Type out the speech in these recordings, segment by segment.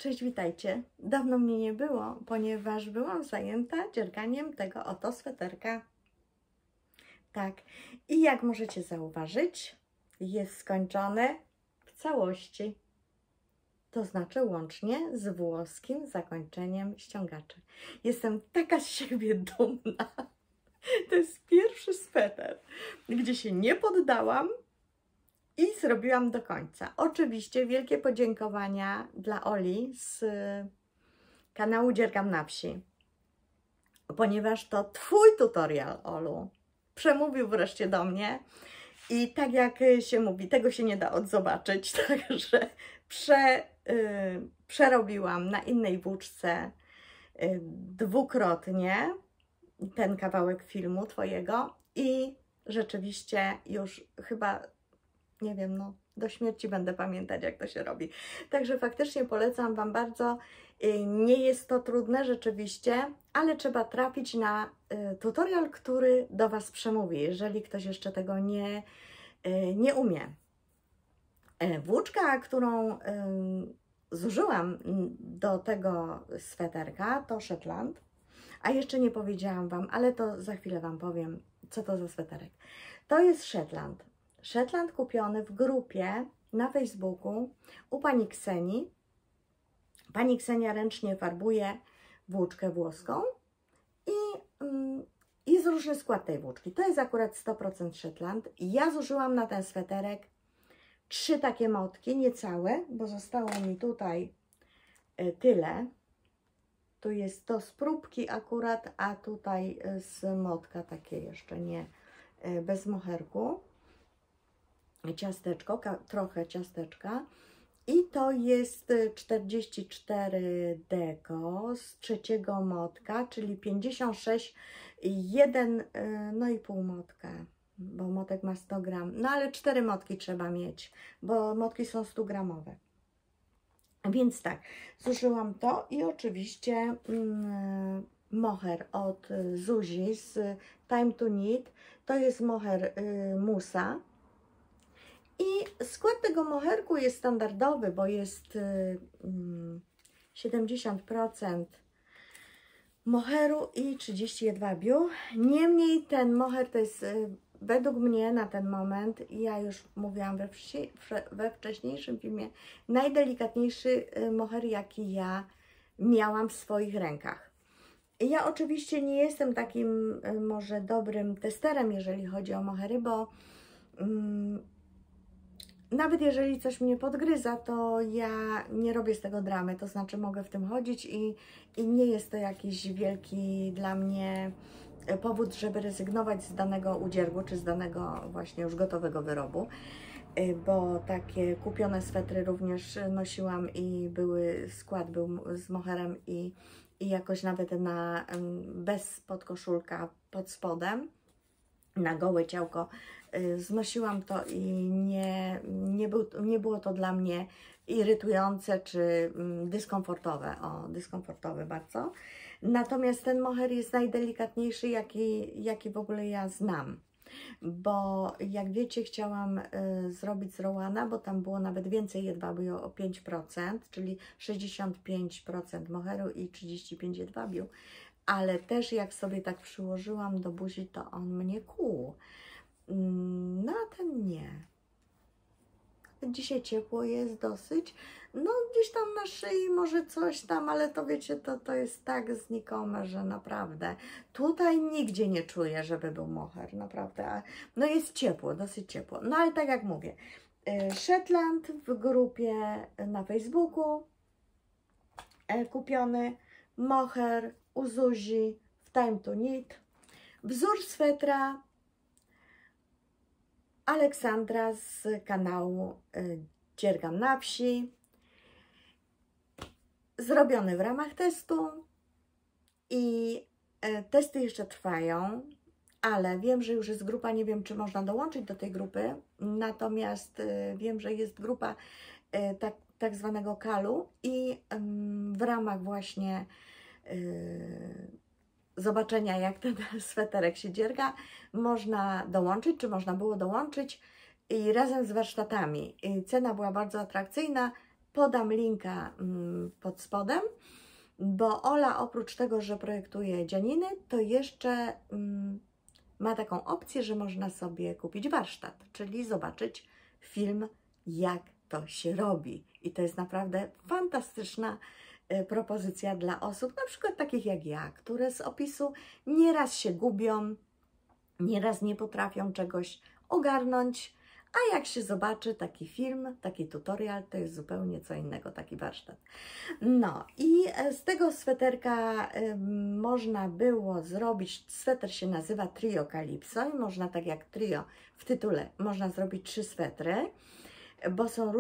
Cześć, witajcie. Dawno mnie nie było, ponieważ byłam zajęta dzierganiem tego oto sweterka. Tak, i jak możecie zauważyć, jest skończony w całości. To znaczy łącznie z włoskim zakończeniem ściągaczy. Jestem taka z siebie dumna. To jest pierwszy sweter, gdzie się nie poddałam i zrobiłam do końca. Oczywiście wielkie podziękowania dla Oli z kanału Dziergam na Wsi, ponieważ to Twój tutorial, Olu, przemówił wreszcie do mnie i tak jak się mówi, tego się nie da odzobaczyć, także przerobiłam na innej włóczce dwukrotnie ten kawałek filmu Twojego i rzeczywiście już chyba, nie wiem, no do śmierci będę pamiętać, jak to się robi. Także faktycznie polecam Wam bardzo. Nie jest to trudne rzeczywiście, ale trzeba trafić na tutorial, który do Was przemówi, jeżeli ktoś jeszcze tego nie umie. Włóczka, którą zużyłam do tego sweterka, to Shetland. A jeszcze nie powiedziałam Wam, ale to za chwilę Wam powiem, co to za sweterek. To jest Shetland. Shetland kupiony w grupie na Facebooku u pani Ksenii. Pani Ksenia ręcznie farbuje włóczkę włoską i jest różny skład tej włóczki. To jest akurat 100% Shetland. Ja zużyłam na ten sweterek 3 takie motki, niecałe, bo zostało mi tutaj tyle. Tu jest to z próbki akurat, a tutaj z motka takie jeszcze nie, bez moherku. Ciasteczko, trochę ciasteczka. I to jest 44 deko z 3 motka, czyli 56, 1,5 motka, bo motek ma 100 gram. No ale 4 motki trzeba mieć, bo motki są 100 gramowe. Więc tak, zużyłam to i oczywiście moher od Zuzi z Time to Knit. To jest moher Musa. I skład tego moherku jest standardowy, bo jest 70% moheru i 30 jedwabiu. Niemniej ten moher to jest według mnie na ten moment, ja już mówiłam we wcześniejszym filmie, najdelikatniejszy moher, jaki ja miałam w swoich rękach. Ja oczywiście nie jestem takim może dobrym testerem, jeżeli chodzi o mohery, bo nawet jeżeli coś mnie podgryza, to ja nie robię z tego dramy, to znaczy mogę w tym chodzić i nie jest to jakiś wielki dla mnie powód, żeby rezygnować z danego udziergu, czy z danego właśnie już gotowego wyrobu, bo takie kupione swetry również nosiłam i skład był z moherem i jakoś nawet bez podkoszulka pod spodem, na gołe ciałko znosiłam to i nie było to dla mnie irytujące czy dyskomfortowe. Dyskomfortowe bardzo. Natomiast ten moher jest najdelikatniejszy, jaki w ogóle ja znam. Bo jak wiecie, chciałam zrobić z Rowana, bo tam było nawet więcej jedwabiu o 5%, czyli 65% moheru i 35 jedwabiu. Ale też jak sobie tak przyłożyłam do buzi, to on mnie kłuł. No a ten nie. Dzisiaj ciepło jest dosyć. No gdzieś tam na szyi może coś tam, ale to wiecie, to jest tak znikome, że naprawdę tutaj nigdzie nie czuję, żeby był moher, naprawdę. No jest ciepło, dosyć ciepło. No ale tak jak mówię, Shetland w grupie na Facebooku kupiony, moher u Zuzi w Time to Knit, wzór swetra Aleksandra z kanału Dziergam na Wsi, zrobiony w ramach testu i testy jeszcze trwają, ale wiem, że już jest grupa, nie wiem, czy można dołączyć do tej grupy, natomiast wiem, że jest grupa tak zwanego kalu i w ramach właśnie zobaczenia, jak ten sweterek się dzierga, można dołączyć, czy można było dołączyć i razem z warsztatami. I cena była bardzo atrakcyjna podam linka pod spodem, bo Ola oprócz tego, że projektuje dzianiny, to jeszcze ma taką opcję, że można sobie kupić warsztat, czyli zobaczyć film, jak to się robi. I to jest naprawdę fantastyczna propozycja dla osób, na przykład takich jak ja, które z opisu nieraz się gubią, nieraz nie potrafią czegoś ogarnąć, a jak się zobaczy taki film, taki tutorial, to jest zupełnie co innego, taki warsztat. No i z tego sweterka można było zrobić, sweter się nazywa Trio Calypso i można, tak jak trio w tytule, można zrobić 3 swetry, bo są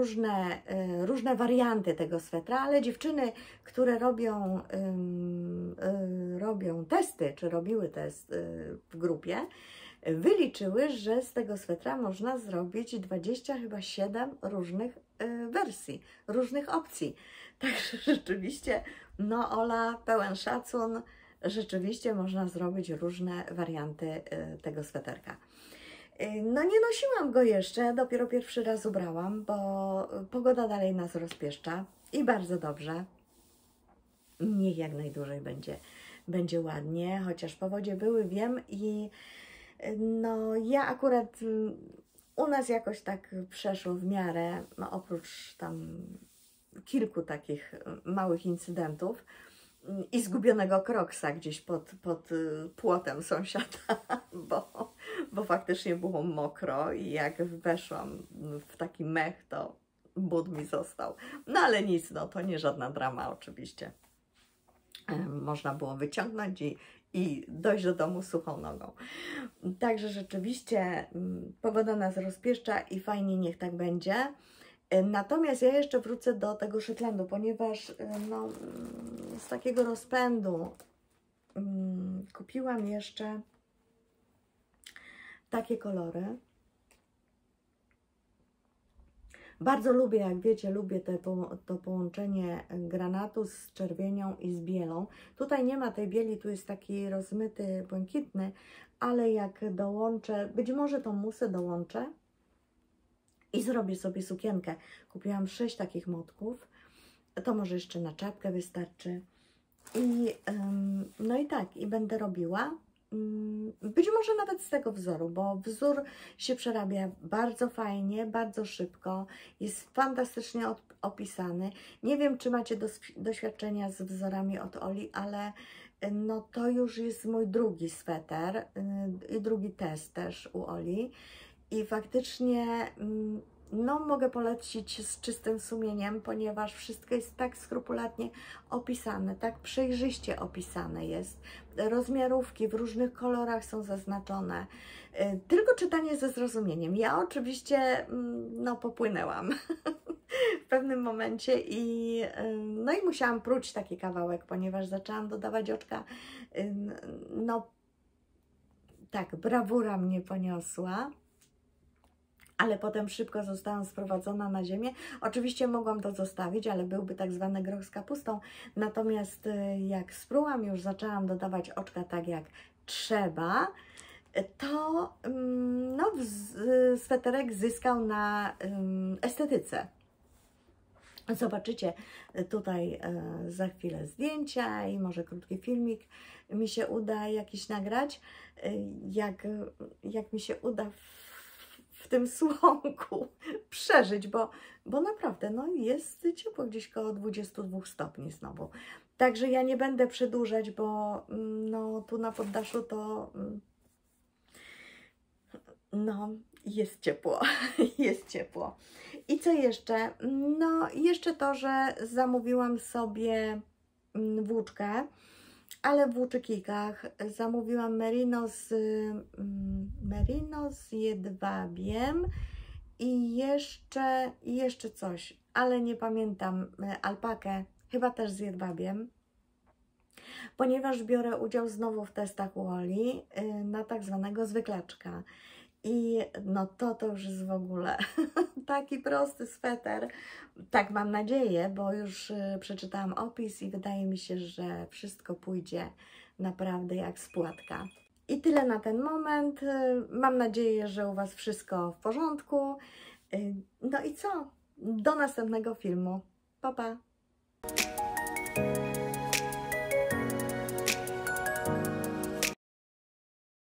różne warianty tego swetra, ale dziewczyny, które robią testy, czy robiły test w grupie, wyliczyły, że z tego swetra można zrobić 27 różnych wersji, różnych opcji. Także rzeczywiście, no Ola, pełen szacun, rzeczywiście można zrobić różne warianty tego sweterka. No nie nosiłam go jeszcze, dopiero pierwszy raz ubrałam, bo pogoda dalej nas rozpieszcza i bardzo dobrze. Niech jak najdłużej będzie ładnie, chociaż powodzie były, wiem i no ja akurat u nas jakoś tak przeszło w miarę, no oprócz tam kilku takich małych incydentów i zgubionego kroksa gdzieś pod płotem sąsiada, bo faktycznie było mokro i jak weszłam w taki mech, to but mi został. No ale nic, no to nie żadna drama oczywiście. Można było wyciągnąć i dojść do domu suchą nogą. Także rzeczywiście pogoda nas rozpieszcza i fajnie, niech tak będzie. Natomiast ja jeszcze wrócę do tego Shetlandu, ponieważ no, z takiego rozpędu kupiłam jeszcze takie kolory. Bardzo lubię, jak wiecie, lubię to połączenie granatu z czerwienią i z bielą. Tutaj nie ma tej bieli, tu jest taki rozmyty, błękitny, ale jak dołączę, być może tą musę dołączę i zrobię sobie sukienkę. Kupiłam 6 takich motków, to może jeszcze na czapkę wystarczy. No i tak, i będę robiła. Być może nawet z tego wzoru, bo wzór się przerabia bardzo fajnie, bardzo szybko, jest fantastycznie opisany. Nie wiem, czy macie doświadczenia z wzorami od Oli, ale no to już jest mój drugi sweter i drugi test też u Oli i faktycznie no mogę polecić z czystym sumieniem, ponieważ wszystko jest tak skrupulatnie opisane, tak przejrzyście opisane jest. Rozmiarówki w różnych kolorach są zaznaczone. Tylko czytanie ze zrozumieniem. Ja oczywiście no popłynęłam w pewnym momencie no i musiałam próć taki kawałek, ponieważ zaczęłam dodawać oczka. No tak, brawura mnie poniosła. Ale potem szybko zostałam sprowadzona na ziemię. Oczywiście mogłam to zostawić, ale byłby tak zwany groch z kapustą. Natomiast jak sprułam, już zaczęłam dodawać oczka tak jak trzeba, to no, sweterek zyskał na estetyce. Zobaczycie tutaj za chwilę zdjęcia i może krótki filmik mi się uda jakiś nagrać, jak mi się uda w tym słonku przeżyć, bo naprawdę no, jest ciepło, gdzieś koło 22 stopni znowu. Także ja nie będę przedłużać, bo no, tu na poddaszu to no, jest ciepło, jest ciepło. I co jeszcze? No, jeszcze to, że zamówiłam sobie włóczkę, ale w włóczykikach zamówiłam merino z jedwabiem i jeszcze coś, ale nie pamiętam, alpakę, chyba też z jedwabiem, ponieważ biorę udział znowu w testach u Oli na tak zwanego zwyklaczka. I no to już jest w ogóle taki prosty sweter, tak mam nadzieję, bo już przeczytałam opis i wydaje mi się, że wszystko pójdzie naprawdę jak z płatka. I tyle na ten moment. Mam nadzieję, że u Was wszystko w porządku. No i co? Do następnego filmu. Pa, pa!